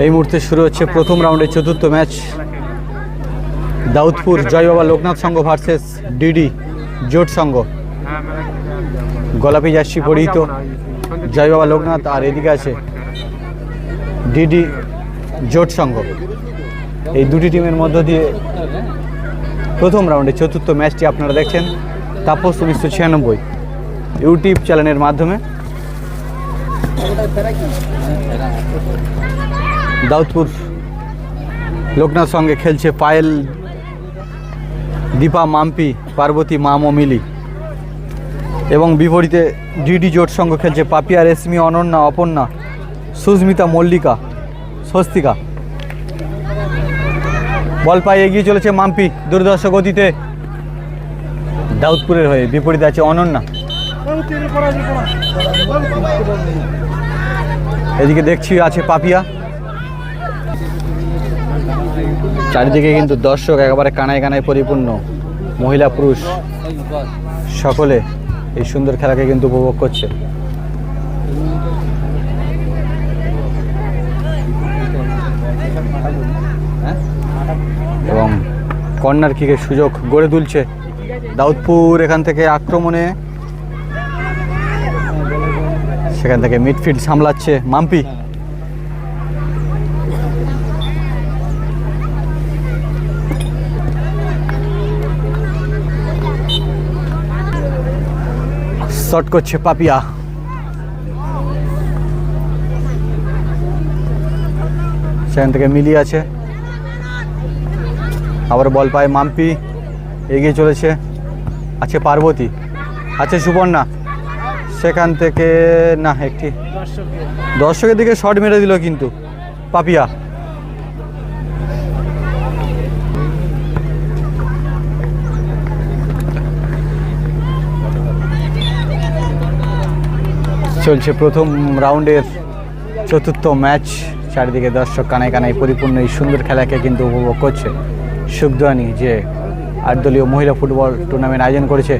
এই মুহূর্তে শুরু হচ্ছে প্রথম রাউন্ডের চতুর্থ ম্যাচ। দাউদপুর জয় বাবা লোকনাথ সংঘ ভার্সেস ডিডি জোট সংঘ। গোলাপি জার্সি পরিহিত জয় বাবা লোকনাথ, আর এদিকে আছে ডিডি জোট সংঘ। এই দুটি টিমের মধ্য দিয়ে প্রথম রাউন্ডে চতুর্থ ম্যাচটি আপনারা দেখছেন তাপস 1996 ইউটিউব চ্যানেলের মাধ্যমে। দাউদপুর লোকনাথ সঙ্গে খেলছে পায়েল, দীপা, মাম্পি, পার্বতী, মামো, মিলি, এবং বিপরীতে ডিডি জোট সঙ্গ খেলছে পাপিয়া, রেশমি, অনন্যা, অপর্ণা, সুস্মিতা, মল্লিকা, স্বস্তিকা। বল পায়ে এগিয়ে চলেছে মাম্পি দুর্ধর্ষ গতিতে দাউদপুরের হয়ে। বিপরীতে আছে অনন্যা। এদিকে দেখছি আছে পাপিয়া। চারিদিকে কিন্তু দর্শক একেবারে কানায় কানায় পরিপূর্ণ। মহিলা পুরুষ সকলে এই সুন্দর খেলাকে কিন্তু উপভোগ করছে। এবং কর্নার কিকের সুযোগ গড়ে তুলছে দাউদপুর। এখান থেকে আক্রমণে সেখান থেকে মিডফিল্ড সামলাচ্ছে মাম্পি। শট করছে পাপিয়া। সেখান থেকে মিলি আছে, আবার বল পায় মাম্পি, এগিয়ে চলেছে আছে পার্বতী, আছে সুবর্ণা। সেখান থেকে না, একটি দর্শকের দিকে শট মেরে দিল কিন্তু পাপিয়া। চলছে প্রথম রাউন্ডের চতুর্থ ম্যাচ। চারিদিকে দর্শক কানায় কানায় পরিপূর্ণ। এই সুন্দর খেলাকে কিন্তু উপভোগ করছে সুখদানি, যে 8 দলীয় মহিলা ফুটবল টুর্নামেন্ট আয়োজন করেছে।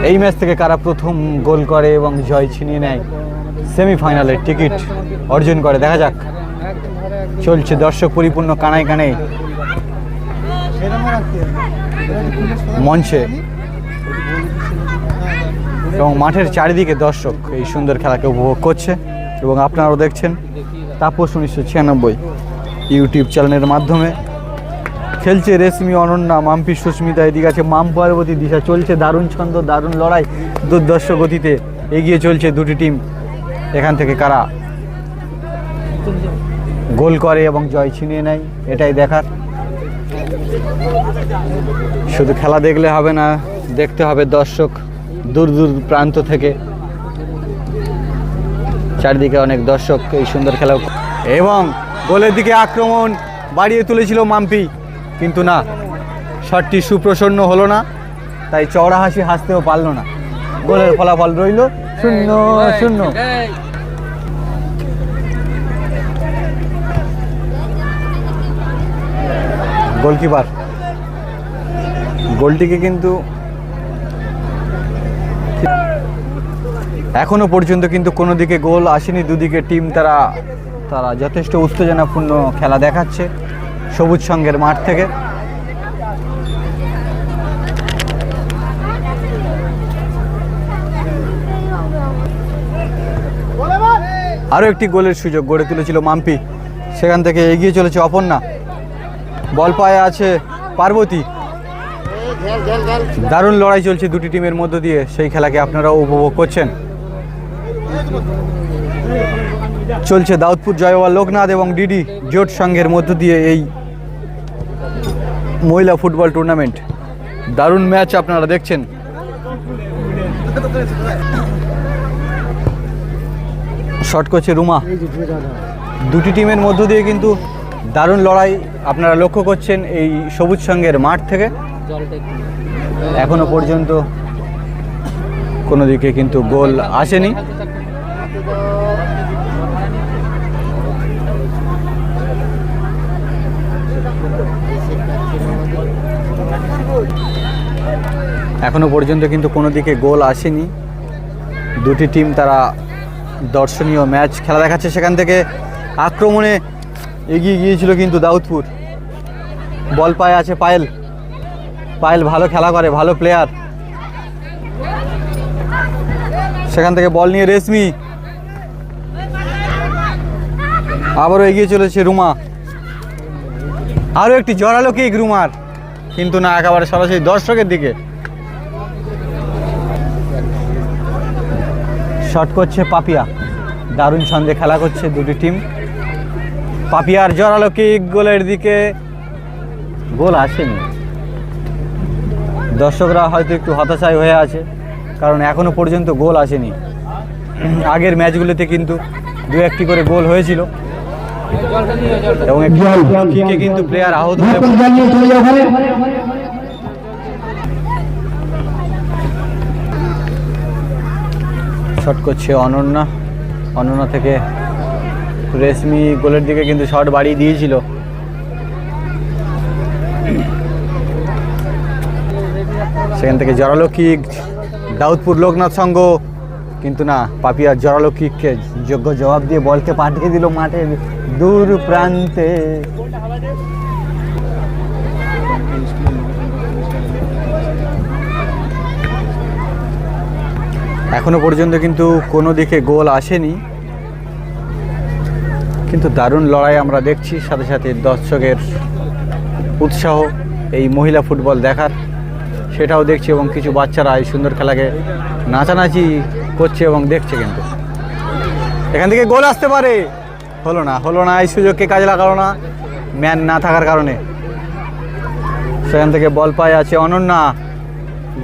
এই ম্যাচ থেকে কারা প্রথম গোল করে এবং জয় ছিনিয়ে নেয়, সেমিফাইনালের টিকিট অর্জন করে, দেখা যাক। চলছে দর্শক পরিপূর্ণ কানায় কানায় মঞ্চে এবং মাঠের চারিদিকে দর্শক এই সুন্দর খেলাকে উপভোগ করছে। এবং আপনারাও দেখছেন তাপস 1996 ইউটিউব চ্যানেলের মাধ্যমে। খেলছে রেশমি, অনন্যা, মাম্পি, সুস্মিতা, এদিকে আছে মাম, পার্বতী, দিশা। চলছে দারুণ ছন্দ, দারুণ লড়াই, দুর্ধর্ষ গতিতে এগিয়ে চলছে দুটি টিম। এখান থেকে কারা গোল করে এবং জয় ছিনিয়ে নেয়, এটাই দেখার। শুধু খেলা দেখলে হবে না, দেখতে হবে দর্শক দূর দূর প্রান্ত থেকে। চারিদিকে অনেক দর্শক এই সুন্দর খেলা। এবং গোলের দিকে আক্রমণ বাড়িয়ে তুলেছিল মাম্পি, কিন্তু না, শটটি সুপ্রসন্ন হলো না, তাই চওড়া হাসি হাসতেও পারল না। গোলের ফলাফল রইল 0-0। গোলকিপার গোলটিকে কিন্তু এখনো পর্যন্ত কিন্তু কোনো দিকে গোল আসেনি। দুদিকে টিম তারা যথেষ্ট উত্তেজনাপূর্ণ খেলা দেখাচ্ছে সবুজ সংঘের মাঠ থেকে। আরও একটি গোলের সুযোগ গড়ে তুলেছিল মাম্পি। সেখান থেকে এগিয়ে চলেছে অপর্ণা, বল পায়ে আছে পার্বতী। দারুণ লড়াই চলছে দুটি টিমের মধ্য দিয়ে, সেই খেলাকে আপনারাও উপভোগ করছেন। চলছে দাউদপুর জয় বাবা লোকনাথ এবং ডিডি জোট সংঘের মধ্য দিয়ে এই মহিলা ফুটবল টুর্নামেন্ট। দারুণ ম্যাচ আপনারা দেখছেন। শট করছে রুমা। দুটি টিমের মধ্য দিয়ে কিন্তু দারুণ লড়াই আপনারা লক্ষ্য করছেন এই সবুজ সংঘের মাঠ থেকে। এখনো পর্যন্ত কোনো দিকে কিন্তু গোল আসেনি। এখনো পর্যন্ত কিন্তু কোনো দিকে গোল আসেনি। দুটি টিম তারা দর্শনীয় ম্যাচ খেলা দেখাচ্ছে। সেখান থেকে আক্রমণে এগিয়ে গিয়েছিল কিন্তু দাউদপুর। বল পায়ে আছে পায়েল। পায়েল ভালো খেলা করে, ভালো প্লেয়ার। সেখান থেকে বল নিয়ে রেশমি, আবারও এগিয়ে চলেছে রুমা। আরও একটি জোরালো কিক রুমার, কিন্তু না, একেবারে সরাসরি দর্শকের দিকে। শট করছে পাপিয়া। দারুণ ছন্দে খেলা করছে দুটি টিম। পাপিয়ার জোরালো কিক গোলের দিকে, গোল আসেনি। দর্শকরা হয়তো একটু হতাশায় হয়ে আছে, কারণ এখনো পর্যন্ত গোল আসেনি। আগের ম্যাচগুলোতে কিন্তু 2-1টি করে গোল হয়েছিল এবং কিকে কিন্তু প্লেয়ার আহত হয়ে শট করছে অনন্যা। অনন্যা থেকে রেশমি গোলের দিকে কিন্তু শট বাড়িয়ে দিয়েছিল। সেখান থেকে জোরালো কিক দাউদপুর লোকনাথ সংঘ, কিন্তু না, পাপিয়ার জোরালো কিককে যোগ্য জবাব দিয়ে বলকে পাঠিয়ে দিল মাঠের দূর প্রান্তে। এখনো পর্যন্ত কিন্তু কোনো দিকে গোল আসেনি, কিন্তু দারুণ লড়াই আমরা দেখছি। সাথে সাথে দর্শকের উৎসাহ এই মহিলা ফুটবল দেখার, সেটাও দেখছি, এবং কিছু বাচ্চারা এই সুন্দর খেলাকে নাচানাচি করছে এবং দেখছে। কিন্তু এখান থেকে গোল আসতে পারে, হলো না। এই সুযোগকে কাজে লাগালো না ম্যান না থাকার কারণে। সেখান থেকে বল পায়ে আছে অনন্যা,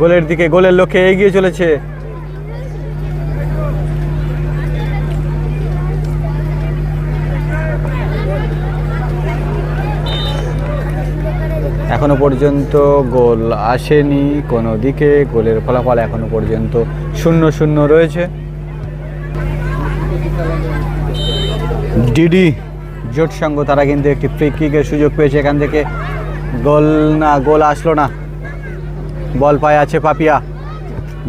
গোলের দিকে, গোলের লক্ষ্যে এগিয়ে চলেছে। এখনো পর্যন্ত গোল আসেনি কোনো দিকে। গোলের ফলাফল এখনো পর্যন্ত 0-0 রয়েছে। ডিডি জোট সংঘ তারা কিন্তু একটি ফ্রি কিকের সুযোগ পেয়েছে। এখান থেকে গোল আসলো না। বল পায়ে আছে পাপিয়া,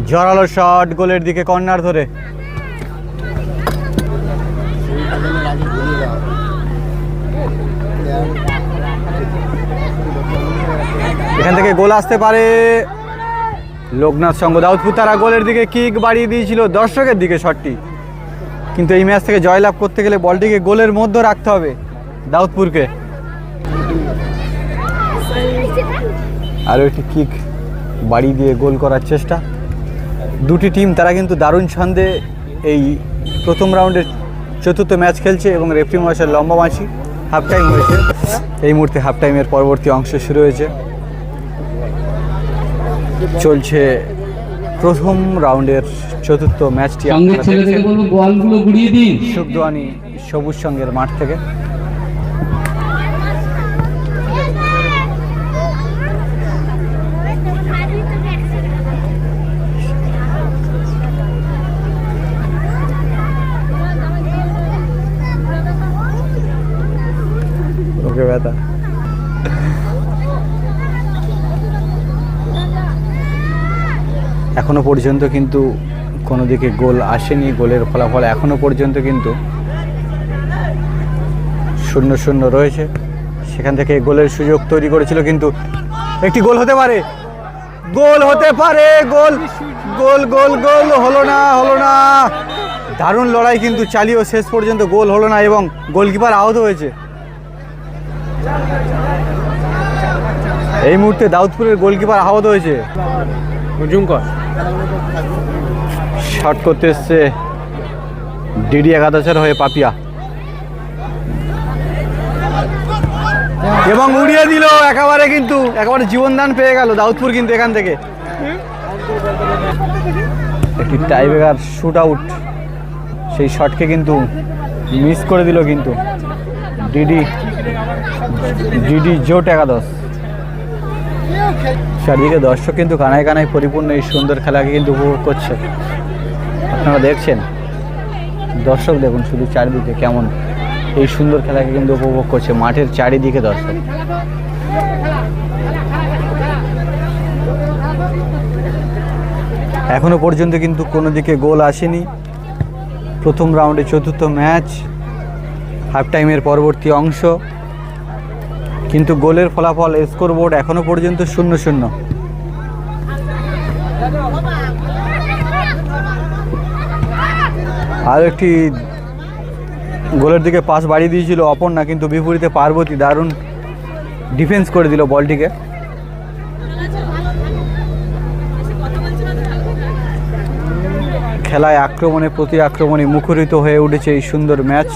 জোরালো শট গোলের দিকে, কর্নার ধরে। এখান থেকে গোল আসতে পারে। লোকনাথ সংঘ দাউদপুর তারা গোলের দিকে কিক বাড়িয়ে দিয়েছিল দর্শকের দিকে শটটি, কিন্তু এই ম্যাচ থেকে জয়লাভ করতে গেলে বলটিকে গোলের মধ্যে রাখতে হবে দাউদপুরকে। আরও একটি কিক বাড়িয়ে দিয়ে গোল করার চেষ্টা। দুটি টিম তারা কিন্তু দারুণ ছন্দে এই প্রথম রাউন্ডের চতুর্থ ম্যাচ খেলছে এবং রেফারি মহাশয় লম্বা মাঝি। হাফ টাইম হয়েছে এই মুহূর্তে। হাফ টাইমের পরবর্তী অংশ শুরু হয়েছে। চলছে প্রথম রাউন্ডের চতুর্থ ম্যাচটি। সুখদোয়ানি সবুজ সঙ্গের মাঠ থেকে। ওকে ব্যথা। এখনো পর্যন্ত কিন্তু কোনো দিকে গোল আসেনি। গোলের ফলাফল এখনো পর্যন্ত কিন্তু 0-0 রয়েছে। সেখান থেকে গোলের সুযোগ তৈরি করেছিল, কিন্তু একটি গোল হতে পারে, গোল হলো না। দারুণ লড়াই কিন্তু চালিয়েও শেষ পর্যন্ত গোল হলো না এবং গোলকিপার আহত হয়েছে। এই মুহূর্তে দাউদপুরের গোলকিপার আহত হয়েছে। শট করতে এসছে ডিডি একাদশের হয়ে পাপিয়া, এবং উড়িয়ে দিল একেবারে, কিন্তু একেবারে জীবনদান পেয়ে গেল দাউদপুর। কিন্তু এখান থেকে একটি টাইব্রেকার শুট আউট, সেই শটকে কিন্তু মিস করে দিল কিন্তু ডিডি জোট একাদশ। চারিদিকে দর্শক কিন্তু কানায় কানায় পরিপূর্ণ এই সুন্দর খেলাকে কিন্তু উপভোগ করছে। আপনারা দেখছেন, দর্শক দেখুন শুধু চারিদিকে কেমন এই সুন্দর খেলাকে কিন্তু উপভোগ করছে মাঠের চারিদিকে দর্শক। এখনো পর্যন্ত কিন্তু কোনো দিকে গোল আসেনি। প্রথম রাউন্ডে চতুর্থ ম্যাচ, হাফ টাইমের পরবর্তী অংশ, কিন্তু গোলের ফলাফল স্কোর বোর্ড এখনো পর্যন্ত 0-0। আর একটি গোলের দিকে পাস বাড়িয়ে দিয়েছিল অপর্ণা, কিন্তু বিপরীতে পার্বতী দারুণ ডিফেন্স করে দিল বলটিকে। খেলায় আক্রমণে প্রতি আক্রমণে মুখরিত হয়ে উঠেছে এই সুন্দর ম্যাচ।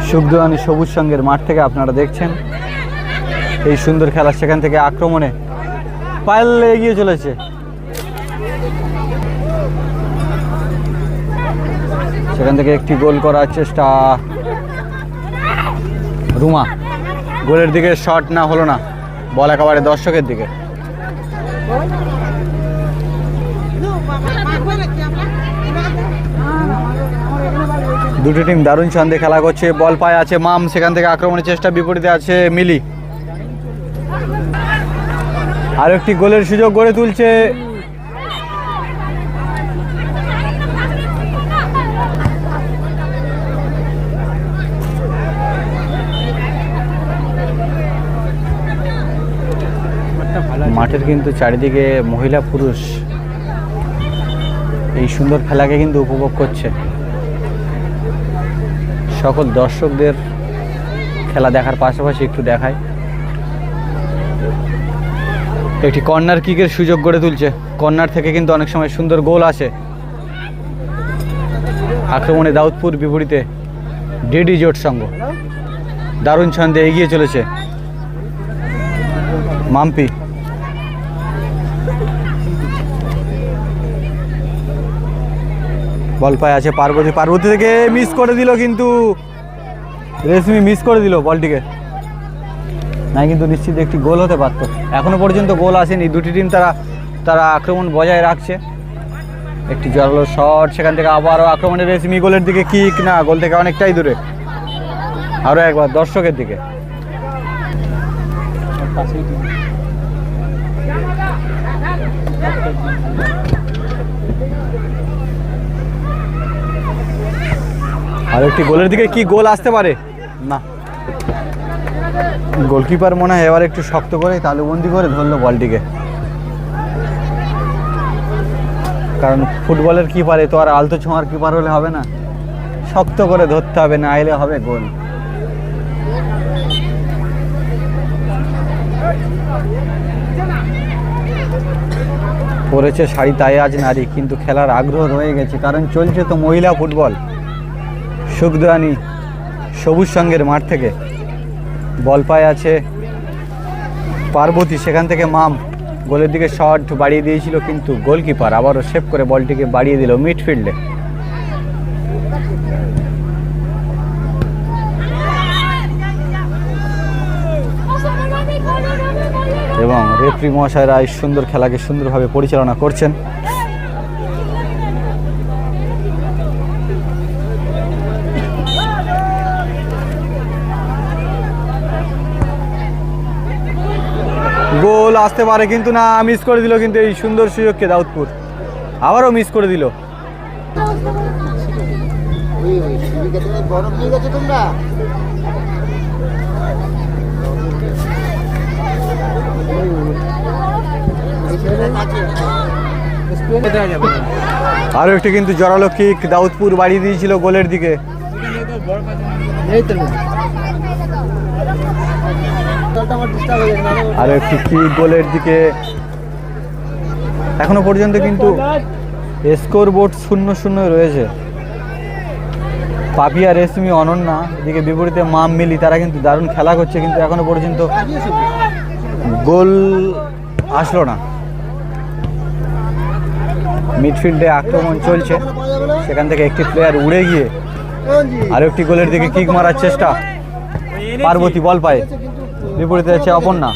সুখদোয়ানি সবুজ সঙ্গের মাঠ থেকে আপনারা দেখছেন এই সুন্দর খেলা। সেখান থেকে আক্রমণে পাল্লে এগিয়ে চলেছে, সেখান থেকে একটি গোল করার চেষ্টা রুমা, গোলের দিকে শট না, হলো না, বল একেবারে দর্শকের দিকে। দুটি টিম দারুণ ছন্দে খেলা করছে। বল পায়ে আছে মাম, সেখান থেকে আক্রমণের চেষ্টা, বিপরীতে আছে মিলি। আর একটি গোলের সুযোগ গড়ে তুলছে মাঠের কিন্তু চারিদিকে মহিলা পুরুষ এই সুন্দর খেলাকে কিন্তু উপভোগ করছে। সকল দর্শকদের খেলা দেখার পাশাপাশি একটু দেখায়। একটি কর্নার কিকের সুযোগ গড়ে তুলছে, কর্নার থেকে কিন্তু অনেক সময় সুন্দর গোল আসে। আক্রমণে দাউদপুর, বিপরীতে ডিডি জোট সংঘ, দারুণ ছন্দে এগিয়ে চলেছে মাম্পি। বল পায়ে আছে পার্বতী, পার্বতী থেকে মিস করে দিল, কিন্তু রেশমি মিস করে দিল বলটিকে। না, কিন্তু নিশ্চিত একটি গোল হতে পারত। এখনো পর্যন্ত গোল আসেনি। দুটি টিম তারা আক্রমণ বজায় রাখছে। একটি জোরালো শট, সেখান থেকে আবারও আক্রমণে রেশমি, গোলের দিকে কিক, না, গোল থেকে অনেকটাই দূরে। আরও একবার দর্শকের দিকে। আর একটি গোলের দিকে কি গোল আসতে পারে না, গোলকিপার মনে হয় এবার একটু শক্ত করে তালুবন্দি করে ধরলো বলটিকে। কারণ ফুটবলের কিপারে তো আর আলতো ছোঁয়ার কিপার হলে হবে না, শক্ত করে ধরতে হবে, না এলে হবে গোল। পড়েছে শাড়ি তাই আজ নারী, কিন্তু খেলার আগ্রহ রয়ে গেছে, কারণ চলছে তো মহিলা ফুটবল। সুখদোয়ানি সবুজ সঙ্গের মাঠ থেকে বল পায়ে আছে পার্বতী, সেখান থেকে মাম, গোলের দিকে শট বাড়িয়ে দিয়েছিল, কিন্তু গোলকিপার আবারও সেভ করে বলটিকে বাড়িয়ে দিল মিডফিল্ডে। এবং রেফারি মহাশয়রা এই সুন্দর খেলাকে সুন্দরভাবে পরিচালনা করছেন। গোল আসতে পারে, কিন্তু না, মিস করে দিল, কিন্তু এই সুন্দর সুযোগকে দাউদপুর আবারও মিস করে দিল। আরো একটি কিন্তু জোরালো কিক দাউদপুর বাড়িয়ে দিয়েছিল গোলের দিকে। আর একটি কিক গোলের দিকে। এখনো পর্যন্ত কিন্তু স্কোর বোর্ড 0-0 রয়েছে। পাপিয়া, রেশমি, অনন্যা, এদিকে বিপরীতে মাম, মিলি, তারা কিন্তু দারুণ খেলা করছে, কিন্তু এখনো পর্যন্ত গোল আসলো না। মিডফিল্ডে আক্রমণ চলছে, সেখান থেকে একটি প্লেয়ার উড়ে গিয়ে আরো একটি গোলের দিকে কিক মারার চেষ্টা। পার্বতী বল পায়, বিপরীতে আছে অপর্ণা।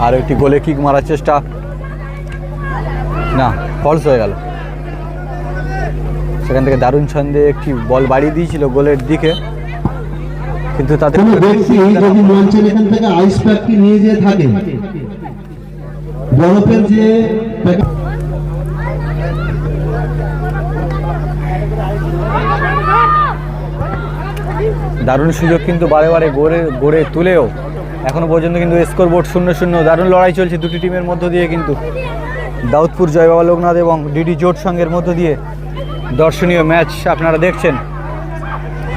আর একটি গোলে কিক মারার চেষ্টা, না, ফলস হয়ে গেল। সেখান থেকে দারুণ ছন্দে একটি বল বাড়িয়ে দিয়েছিল গোলের দিকে, কিন্তু তাতে কোনো ব্যক্তি যদি মঞ্চের এখান থেকে আইস প্যাকটি নিয়ে যেয়ে থাকে, বরফের যে দারুণ সুযোগ কিন্তু বারে বারে গড়ে তুলেও এখনো পর্যন্ত কিন্তু স্কোর বোর্ড 0-0। দারুণ লড়াই চলছে দুটি টিমের মধ্য দিয়ে, কিন্তু দাউদপুর জয় বাবা লোকনাথ এবং ডিডি জোট সংঘের মধ্য দিয়ে দর্শনীয় ম্যাচ আপনারা দেখছেন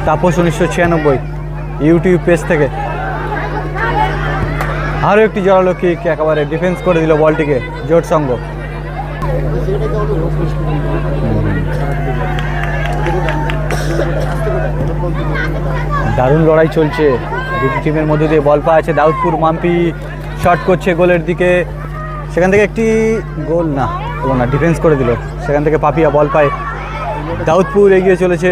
তাপস 1996 ইউটিউব পেজ থেকে। আরও একটি জোরালো কিক, একেবারে ডিফেন্স করে দিল বলটিকে জোট সংঘ। দারুণ লড়াই চলছে দুটি টিমের মধ্যে দিয়ে। বল পাওয়া আছে দাউদপুর, মাম্পি শট করছে গোলের দিকে, সেখান থেকে একটি গোল না হলো না, ডিফেন্স করে দিল। সেখান থেকে পাপিয়া বল পায়, দাউদপুর এগিয়ে চলেছে।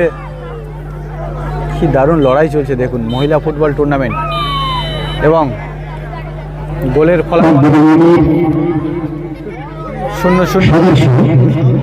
কি দারুণ লড়াই চলছে দেখুন, মহিলা ফুটবল টুর্নামেন্ট এবং গোলের ফলাফল 0-0।